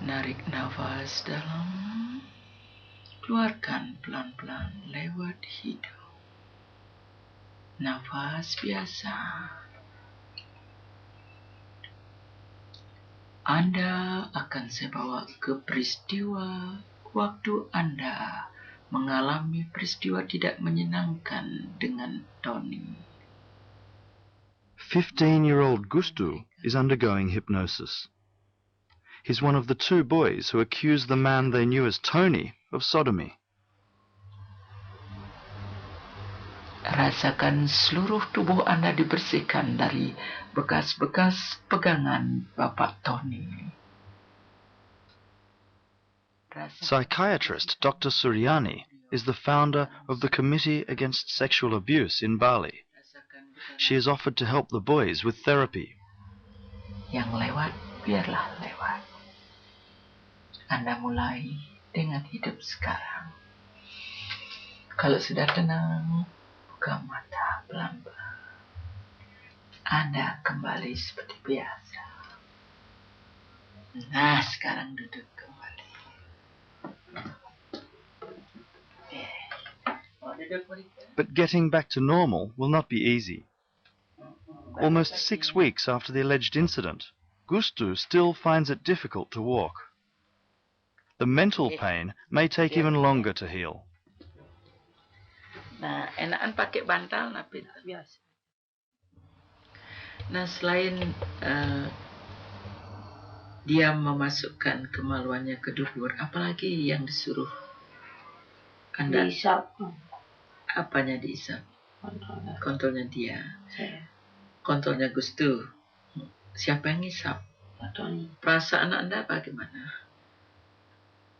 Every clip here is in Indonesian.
Narik nafas dalam, keluarkan pelan-pelan lewat hidung. Nafas biasa. Anda akan saya bawa ke peristiwa waktu Anda mengalami peristiwa tidak menyenangkan dengan Tony. 15-year-old Gustu is undergoing hypnosis. He's one of the two boys who accused the man they knew as Tony of sodomy. Rasakan seluruh tubuh Anda dibersihkan dari bekas-bekas pegangan Bapak Tony. Psychiatrist Dr. Suryani is the founder of the Committee Against Sexual Abuse in Bali. She has offered to help the boys with therapy. Yang lewat, biarlah lewat. Anda mulai dengan hidup sekarang. Kalau sudah tenang, buka mata pelan-pelan. Anda kembali seperti biasa. Nah, sekarang duduk kembali. But getting back to normal will not be easy. Almost 6 weeks after the alleged incident, Gustu still finds it difficult to walk. The mental pain may take even longer to heal. Nah, enakan pakai bantal, tapi biasa. Nah, selain dia memasukkan kemaluannya ke dubur, apalagi yang disuruh Anda? Diisap. Apanya diisap? Kontolnya. Kontolnya dia. Saya. Kontolnya Gustu. Siapa yang ngisap? Tony. Perasaan Anda bagaimana?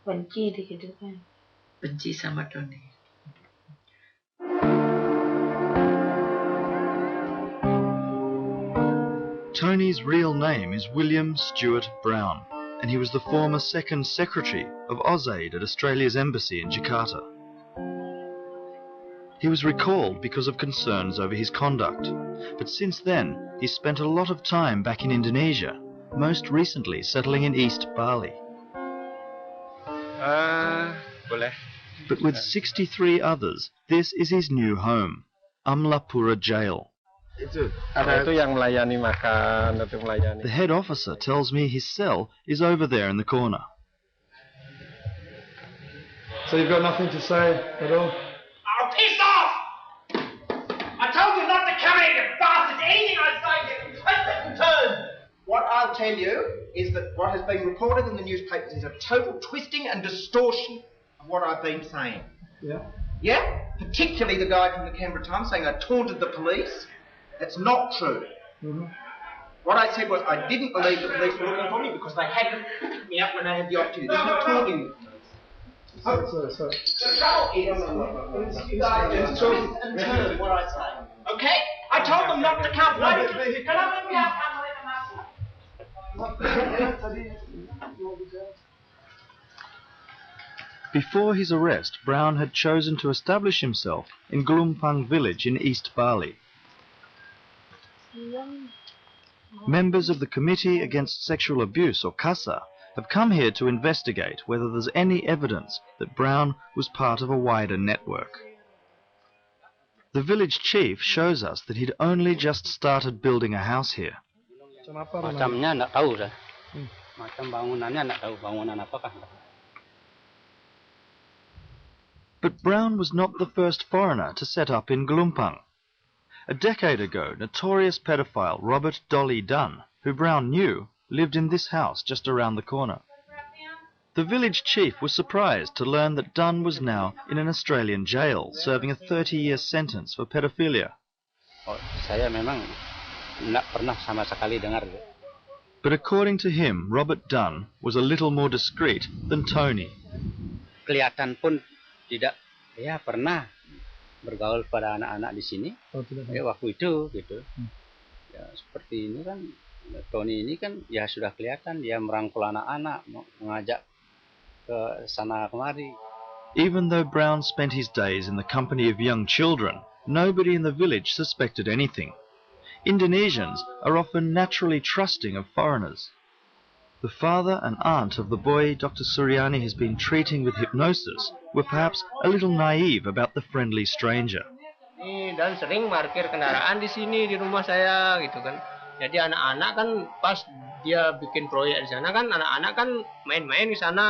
Benci gitu kan. Benci sama Tony. Tony's real name is William Stewart Brown, and he was the former second secretary of AusAid at Australia's embassy in Jakarta. He was recalled because of concerns over his conduct, but since then he spent a lot of time back in Indonesia, most recently settling in East Bali. Boleh. But with 63 others, this is his new home, Amlapura Jail. Itu yang melayani makan, itu melayani. The head officer tells me his cell is over there in the corner. So you've got nothing to say at all? Oh, piss off! I told you not to come in, you bastards! Anything I say, you can twist it and turn! What I'll tell you is that what has been reported in the newspapers is a total twisting and distortion of what I've been saying. Yeah. Yeah? Particularly the guy from the Canberra Times saying I taunted the police. That's not true. Mm-hmm. What I said was I didn't believe the police were looking for me because they hadn't picked me up when they had the opportunity. There's no taunting the police. So. The trouble is you guys twist and turn what I say. Okay? I told them not to come. Why did you? Can I let me out? Before his arrest, Brown had chosen to establish himself in Glumpang village in East Bali. Members of the Committee Against Sexual Abuse, or CASA, have come here to investigate whether there's any evidence that Brown was part of a wider network. The village chief shows us that he'd only just started building a house here. Macamnya enggak tahu saya. Macam bangunannya enggak tahu bangunan apakah. But Brown was not the first foreigner to set up in Glumpang. A decade ago, notorious pedophile Robert Dolly Dunn, who Brown knew, lived in this house just around the corner. The village chief was surprised to learn that Dunn was now in an Australian jail, serving a 30-year sentence for pedophilia. Oh, saya memang enggak pernah sama sekali dengar. But according to him, Robert Dunn was a little more discreet than Tony. Kelihatan pun tidak, ya pernah bergaul pada anak-anak di sini. Ya waktu itu gitu. Ya seperti ini kan Tony ini kan ya sudah kelihatan dia merangkul anak-anak, mengajak ke sana kemari. Even though Brown spent his days in the company of young children, nobody in the village suspected anything. Indonesians are often naturally trusting of foreigners. The father and aunt of the boy Dr. Suryani has been treating with hypnosis were perhaps a little naive about the friendly stranger. Dan sering parkir kendaraan di sini di rumah saya gitu kan. Jadi anak-anak kan pas dia bikin proyek di sana kan anak-anak kan main-main di sana.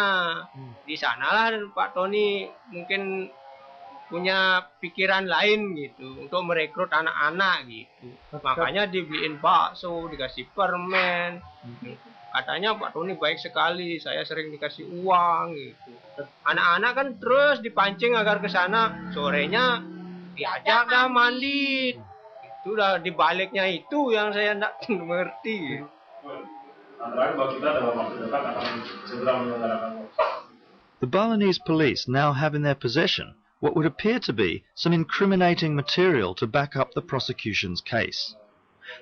Di sanalah Pak Tony mungkin punya pikiran lain gitu untuk merekrut anak-anak gitu. Makanya dibeliin bakso, dikasih permen. Katanya Pak Tony baik sekali, saya sering dikasih uang gitu. Anak-anak kan terus dipancing agar ke sana, sorenya diajak dah mandi. Itu dah dibaliknya itu yang saya tidak mengerti. The Balinese police now have in their possession what would appear to be some incriminating material to back up the prosecution's case.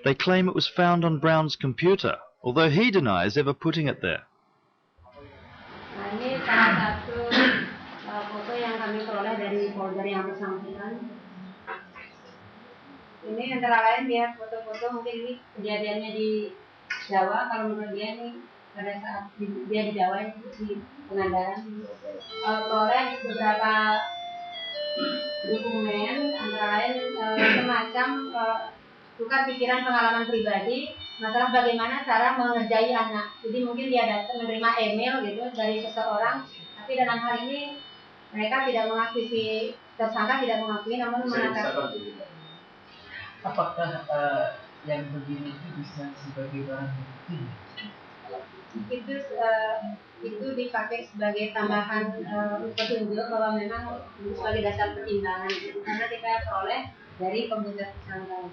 They claim it was found on Brown's computer, although he denies ever putting it there. Nah, ini salah satu foto yang kami peroleh dari folder yang bersangkutan. Ini antara lain dia foto-foto, mungkin ini kejadiannya di Jawa. Kalau menurut dia ini pada saat dia di Jawa itu di Pengandaran. Peroleh beberapa dokumen, antara lain semacam tukar pikiran pengalaman pribadi masalah bagaimana cara mengerjai anak. Jadi mungkin dia datang menerima email gitu dari seseorang, tapi dalam hal ini mereka tidak mengakui, si tersangka tidak mengakui, namun mengatakan apakah yang begini itu bisa sebagai barang bukti? Itu dipakai sebagai tambahan petunjuk bahwa memang sebagai dasar pertimbangan, karena kita peroleh dari komputer tersangka.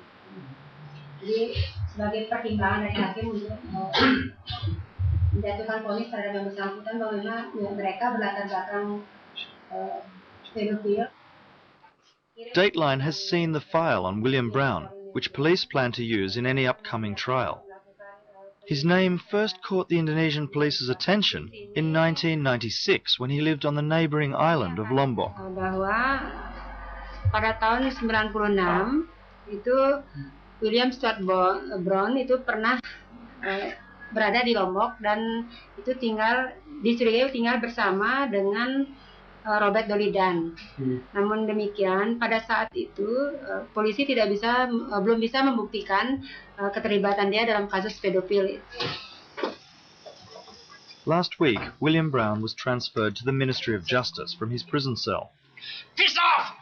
Jadi sebagai pertimbangan dari hakim untuk menjatuhkan vonis terhadap yang bersangkutan bahwa memang mereka berlatar belakang pedofil. Dateline has seen the file on William Brown, which police plan to use in any upcoming trial. His name first caught the Indonesian police's attention in 1996 when he lived on the neighboring island of Lombok. Bahwa pada tahun 96 itu William Stuart Brown itu pernah berada di Lombok dan itu dicurigai tinggal bersama dengan Robert Dolidan. Namun demikian pada saat itu polisi belum bisa membuktikan keterlibatan dia dalam kasus pedofil. Last week, William Brown was transferred to the Ministry of Justice from his prison cell. Piss off!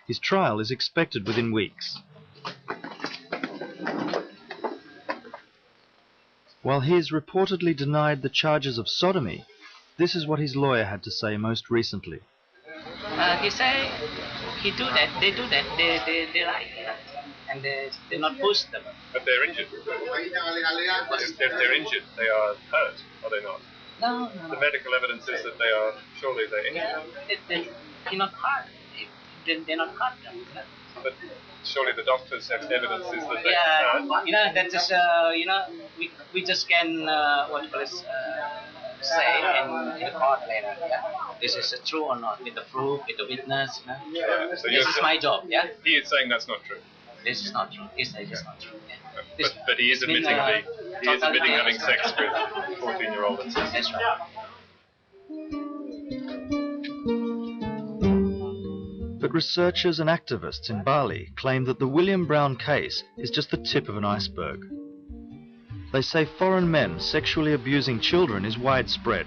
His trial is expected within weeks. While he is reportedly denied the charges of sodomy, this is what his lawyer had to say most recently. He say he do that, they do that, they like that, and they not push them. But they're injured. If they're injured, they are hurt, are they not? No. The medical evidence is that surely they're injured. They're not hurt. They're not hurt them. But surely the doctors have evidence is that they are hurt. That is, we just can, say in the court later, this is true or not, with the proof, with the witness, Yeah, so this is my job, He is saying that's not true. This is not true, this is not true, But he is admitting having sex with a 14-year-old. That's right. But researchers and activists in Bali claim that the William Brown case is just the tip of an iceberg. They say foreign men sexually abusing children is widespread.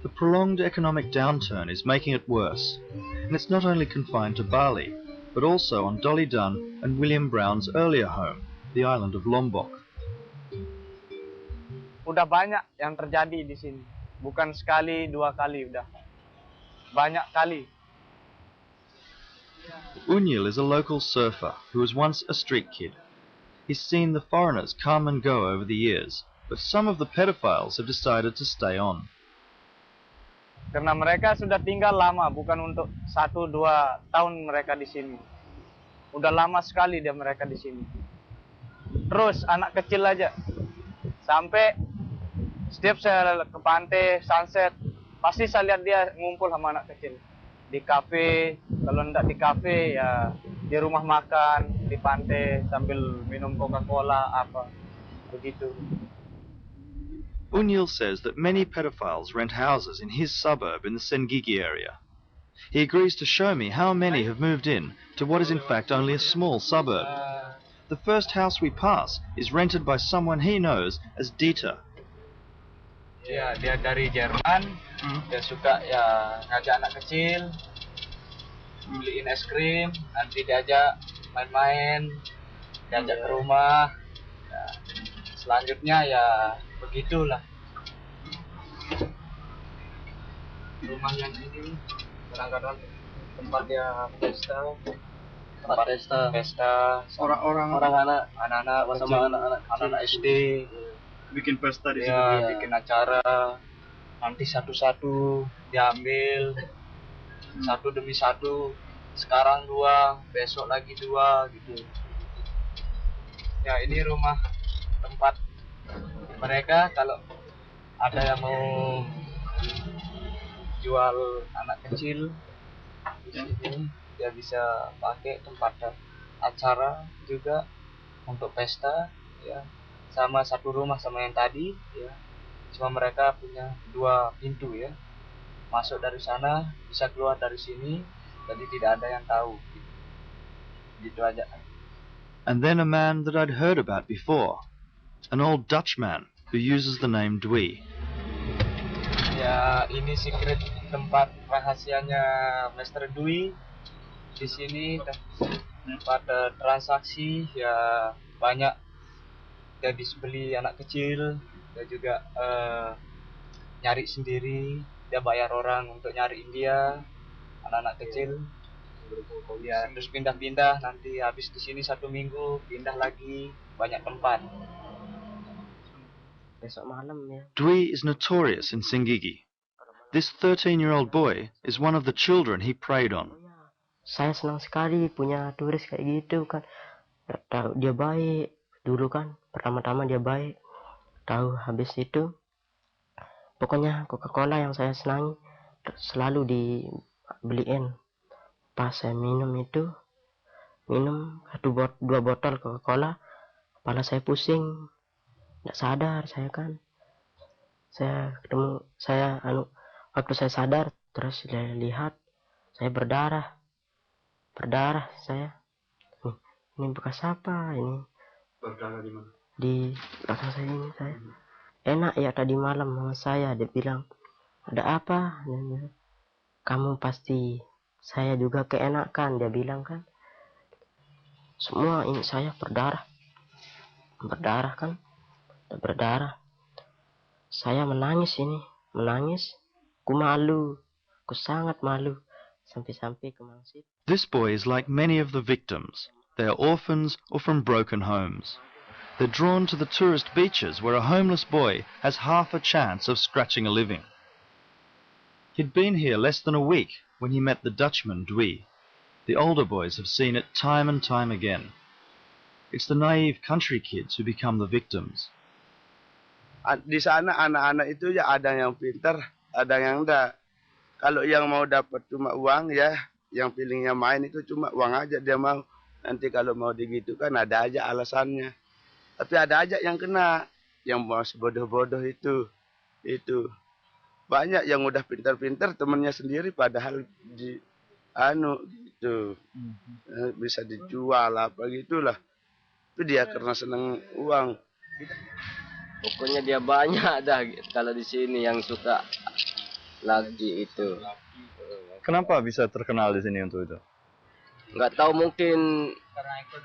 The prolonged economic downturn is making it worse, and it's not only confined to Bali, but also on Dolly Dunn and William Brown's earlier home, the island of Lombok. Udah banyak yang terjadi di sini, bukan sekali, dua kali, udah banyak kali. Unyil is a local surfer who was once a street kid. He's seen the foreigners come and go over the years, but some of the pedophiles have decided to stay on. Karena mereka sudah tinggal lama, bukan untuk 1-2 tahun mereka di sini. Udah lama sekali mereka di sini. Terus anak kecil aja. Sampai setiap saya ke pantai, sunset, pasti saya lihat dia ngumpul sama anak kecil. Di kafe, kalau enggak di kafe ya di rumah makan, di pantai sambil minum Coca-Cola apa begitu. Unyil says that many pedophiles rent houses in his suburb in the Sengigi area. He agrees to show me how many have moved in to what is in fact only a small suburb. The first house we pass is rented by someone he knows as Dieter. Ya, dia dari Jerman. Dia suka ya ngajak anak kecil, beliin es krim, nanti diajak main-main, diajak ke rumah. Ya, selanjutnya ya begitulah. Rumah yang ini kadang-kadang tempat dia pesta. Orang-anak sama anak-anak SD Bikin pesta di situ. ya, bikin acara. Nanti satu-satu diambil, satu demi satu. Sekarang 2, besok lagi 2 gitu. Ya, ini rumah tempat mereka kalau ada yang mau jual anak kecil di sini, dia bisa pakai tempat acara juga untuk pesta ya. Sama satu rumah sama yang tadi ya. Cuma mereka punya 2 pintu ya. Masuk dari sana, bisa keluar dari sini. Jadi tidak ada yang tahu. Gitu aja. And then a man that I'd heard about before, an old Dutch man who uses the name Dwi. Ya, ini secret tempat rahasianya Mr. Dwi. Di sini tempat transaksi ya, banyak. Dia bisa beli anak kecil, dia juga nyari sendiri, dia bayar orang untuk nyariin dia anak-anak kecil. Ya, terus pindah-pindah, nanti habis di sini 1 minggu pindah lagi, banyak tempat. Besok malam ya. Dwi is notorious in Singigi. This 13-year-old boy is one of the children he preyed on. Saya senang sekali punya turis kayak gitu kan. Tahu dia baik dulu kan, pertama-tama dia baik. Tahu habis itu pokoknya Coca-Cola yang saya senangi selalu dibeliin. Pas saya minum 2 botol Coca-Cola, kepala saya pusing, nggak sadar saya kan. Waktu saya sadar, terus saya lihat saya berdarah saya. Ini bekas apa ini? Berdarah di mana? Di belakang saya ini saya. Enak ya tadi malam sama saya, dia bilang, ada apa? Kamu pasti, saya juga keenakan, dia bilang kan. Semua ini saya berdarah kan, berdarah. Saya menangis, ku malu, ku sangat malu, sampai kemangsit. This boy is like many of the victims. They are orphans or from broken homes. They're drawn to the tourist beaches where a homeless boy has half a chance of scratching a living. He'd been here less than a week when he met the Dutchman Dwi. The older boys have seen it time and time again. It's the naive country kids who become the victims. Di sana anak-anak itu ya ada yang pintar, ada yang enggak. Kalau yang mau dapat cuma uang ya, yang feelingnya main itu cuma uang aja dia mau. Nanti kalau mau digitukan ada aja alasannya. Tapi ada aja yang kena, yang masih bodoh-bodoh itu. Banyak yang udah pintar-pintar temennya sendiri padahal gitu. Bisa dijual apa gitulah. Tapi dia karena seneng uang. Pokoknya dia banyak dah kalau di sini yang suka lagi itu. Kenapa bisa terkenal di sini untuk itu? Nggak tahu, mungkin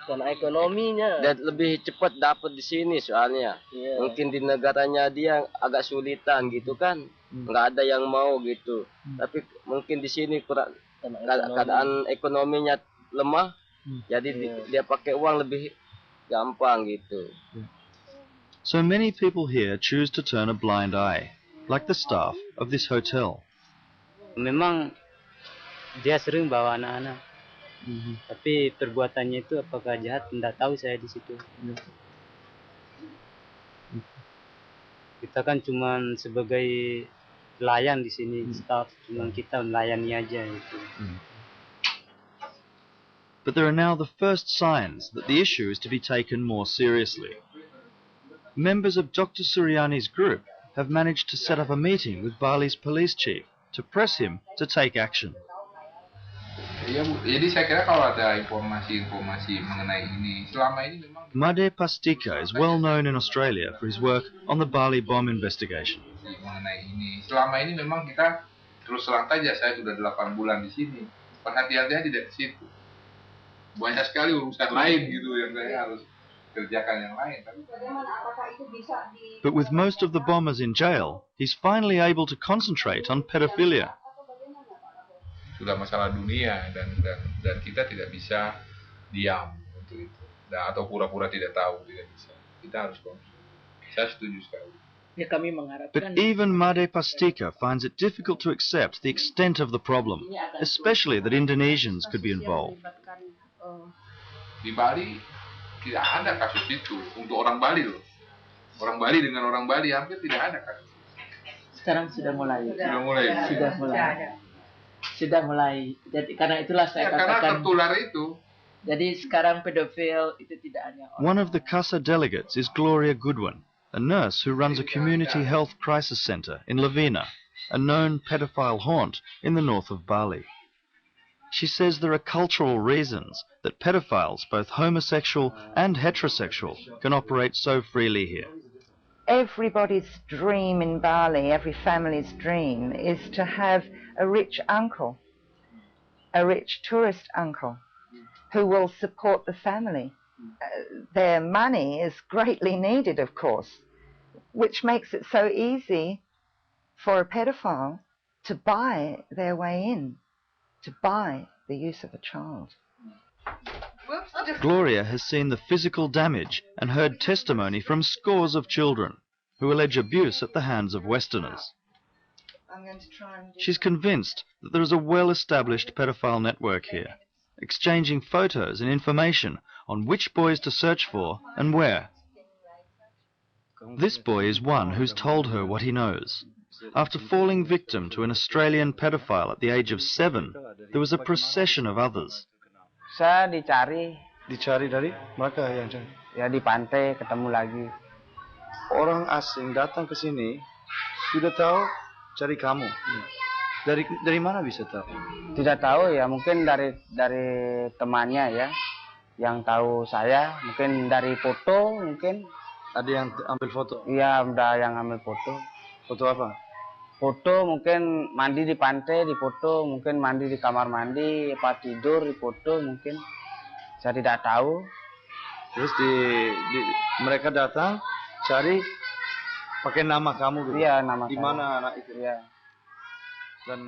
karena ekonominya. Dia lebih cepat dapat di sini soalnya. Mungkin di negaranya dia agak sulitan gitu kan. Nggak ada yang mau gitu. Tapi mungkin di sini kurang keadaan ekonominya lemah. Jadi dia pakai uang lebih gampang gitu. So many people here choose to turn a blind eye, like the staff of this hotel. Memang dia sering bawa anak-anak. Tapi perbuatannya itu apakah jahat, tidak tahu saya di situ. Kita kan cuma sebagai pelayan di sini, staff, cuma kita melayani aja itu. But there are now the first signs that the issue is to be taken more seriously. Members of Dr. Suryani's group have managed to set up a meeting with Bali's police chief to press him to take action. Iya Bu, jadi saya kira kalau ada informasi-informasi mengenai ini, selama ini memang Made Pastika is well known in Australia for his work on the Bali bomb investigation. mengenai ini, selama ini memang kita terus terang saja, saya sudah 8 bulan di sini, perhatiannya tidak di situ. Banyak sekali urusan lain gitu yang saya harus kerjakan yang lain. But with most of the bombers in jail, he's finally able to concentrate on pedophilia. Sudah masalah dunia dan kita tidak bisa diam untuk itu, atau pura-pura tidak tahu, tidak bisa. Kita harus konsul. Saya setuju sekali. Ya, kami mengharapkan. But even Made Pastika finds it difficult to accept the extent of the problem, especially that Indonesians could be involved. Di Bali tidak ada kasus itu untuk orang Bali loh. Orang Bali dengan orang Bali hampir tidak ada kasus. Sekarang sudah mulai. Sudah mulai. Jadi karena itulah saya katakan. Karena tertular itu. Jadi sekarang pedofil itu tidak hanya orang. One of the CASA delegates is Gloria Goodwin, a nurse who runs a community health crisis centre in Lavina, a known pedophile haunt in the north of Bali. She says there are cultural reasons that pedophiles, both homosexual and heterosexual, can operate so freely here. Everybody's dream in Bali, every family's dream, is to have a rich uncle, a rich tourist uncle, who will support the family. Their money is greatly needed, of course, which makes it so easy for a pedophile to buy their way in, to buy the use of a child. Gloria has seen the physical damage and heard testimony from scores of children who allege abuse at the hands of Westerners. She's convinced that there is a well-established pedophile network here, exchanging photos and information on which boys to search for and where. This boy is one who's told her what he knows. After falling victim to an Australian pedophile at the age of 7, there was a procession of others. Saya dicari dari mereka yang cari. Ya di pantai ketemu lagi. Orang asing datang ke sini sudah tahu cari kamu. Dari mana bisa tahu? Tidak tahu ya, mungkin dari temannya ya, yang tahu saya, mungkin dari foto mungkin. Ada yang ambil foto? Iya, ada yang ambil foto. Foto apa? Foto mungkin mandi di pantai di foto, mungkin mandi di kamar mandi, apa tidur di foto mungkin. Saya tidak tahu. Terus mereka datang cari pakai nama kamu gitu? Iya, nama di saya. Mana anak itu? Iya.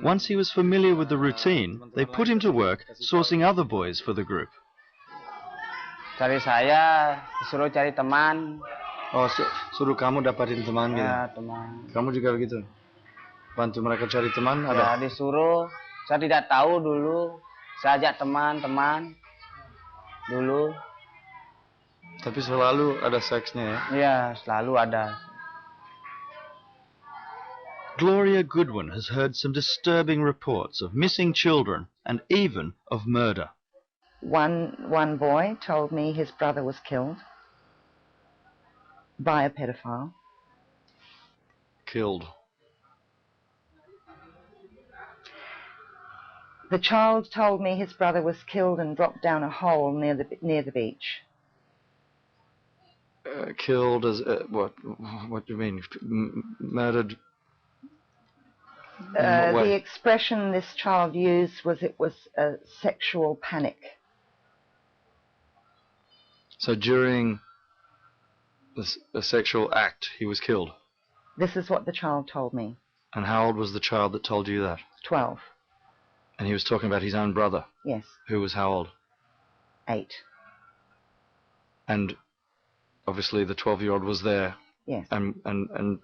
Once he was familiar with the routine, they put him to work sourcing other boys for the group. Cari saya, disuruh cari teman. Oh, suruh kamu dapatin teman gitu? Ya, teman. Kamu juga begitu? Bantu mereka cari teman ada? Ya, disuruh. Saya tidak tahu dulu. Saya ajak teman-teman dulu. Tapi selalu ada seksnya ya? Iya, selalu ada. Gloria Goodwin has heard some disturbing reports of missing children and even of murder. One boy told me his brother was killed by a pedophile. Killed. The child told me his brother was killed and dropped down a hole near the beach. Killed as what? What do you mean? Murdered? The expression this child used was it was a sexual panic. So during the sexual act, he was killed? This is what the child told me. And how old was the child that told you that? 12. And he was talking about his own brother? Yes. Who was how old? 8. And obviously the 12-year-old was there? Yes. And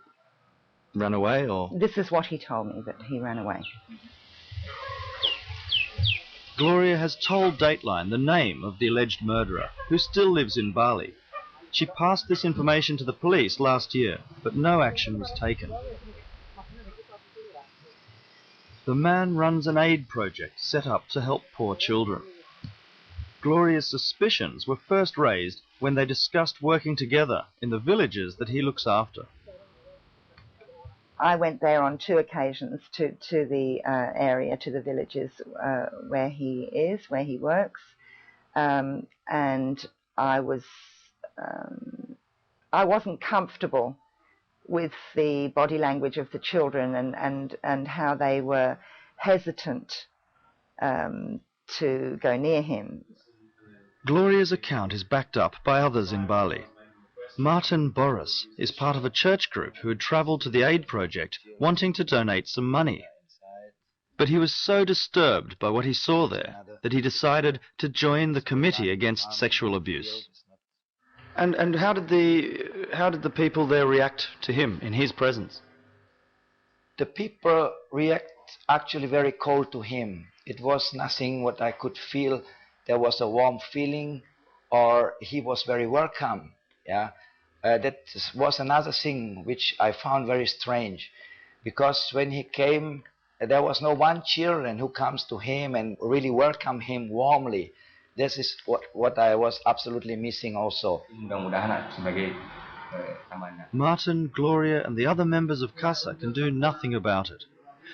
ran away, or? This is what he told me, that he ran away. Gloria has told Dateline the name of the alleged murderer, who still lives in Bali. She passed this information to the police last year, but no action was taken. The man runs an aid project set up to help poor children. Gloria's suspicions were first raised when they discussed working together in the villages that he looks after. I went there on 2 occasions to the area, to the villages where he works, and I wasn't comfortable with the body language of the children and how they were hesitant to go near him. Gloria's account is backed up by others in Bali. Martin Boris is part of a church group who had travelled to the aid project wanting to donate some money. But he was so disturbed by what he saw there that he decided to join the Committee Against Sexual Abuse. And how did the people there react to him in his presence? The people react actually very cold to him. It was nothing what I could feel. There was a warm feeling, or he was very welcome. Yeah, that was another thing which I found very strange, because when he came, there was no one children who comes to him and really welcome him warmly. This is what I was absolutely missing also. Martin, Gloria and the other members of CASA can do nothing about it.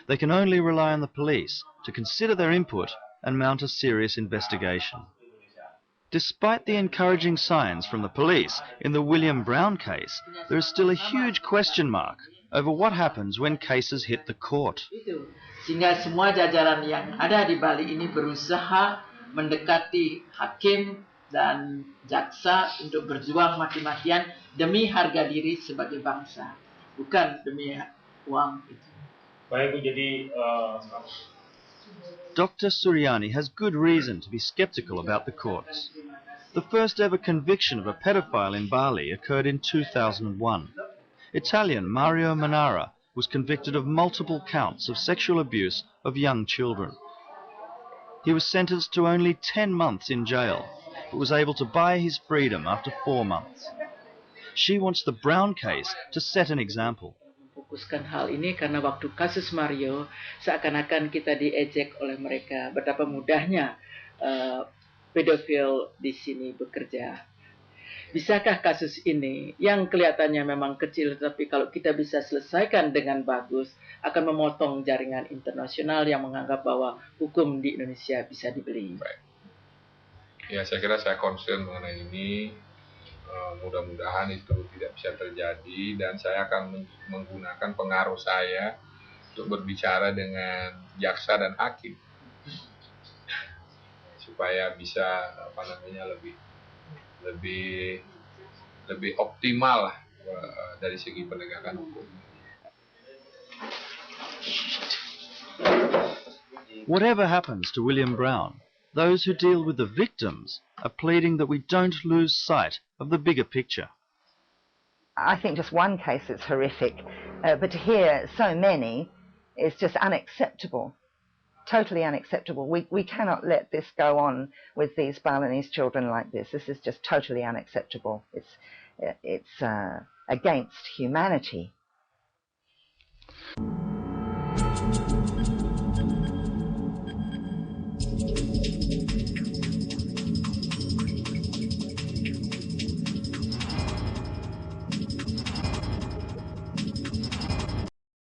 They can only rely on the police to consider their input and mount a serious investigation. Despite the encouraging signs from the police in the William Brown case, there is still a huge question mark over what happens when cases hit the court. Sehingga semua jajaran yang ada di Bali ini berusaha mendekati hakim dan jaksa untuk berjuang mati-matian demi harga diri sebagai bangsa, bukan demi uang itu. Baik, jadi Dr. Suryani has good reason to be skeptical about the courts. The first ever conviction of a pedophile in Bali occurred in 2001. Italian Mario Manara was convicted of multiple counts of sexual abuse of young children. He was sentenced to only 10 months in jail, but was able to buy his freedom after 4 months. She wants the Brown case to set an example. Fokuskan hal ini karena waktu kasus Mario seakan-akan kita diejek oleh mereka betapa mudahnya pedofil di sini bekerja. Bisakah kasus ini yang kelihatannya memang kecil tapi kalau kita bisa selesaikan dengan bagus akan memotong jaringan internasional yang menganggap bahwa hukum di Indonesia bisa dibeli. Baik. Ya, saya kira saya concern mengenai ini. Mudah-mudahan itu tidak bisa terjadi dan saya akan menggunakan pengaruh saya untuk berbicara dengan jaksa dan hakim supaya bisa lebih optimal lah dari segi penegakan hukum. Whatever happens to William Brown, those who deal with the victims are pleading that we don't lose sight of the bigger picture. I think just one case is horrific, but to hear so many is just unacceptable, totally unacceptable. We cannot let this go on with these Balinese children like this. This is just totally unacceptable. It's against humanity.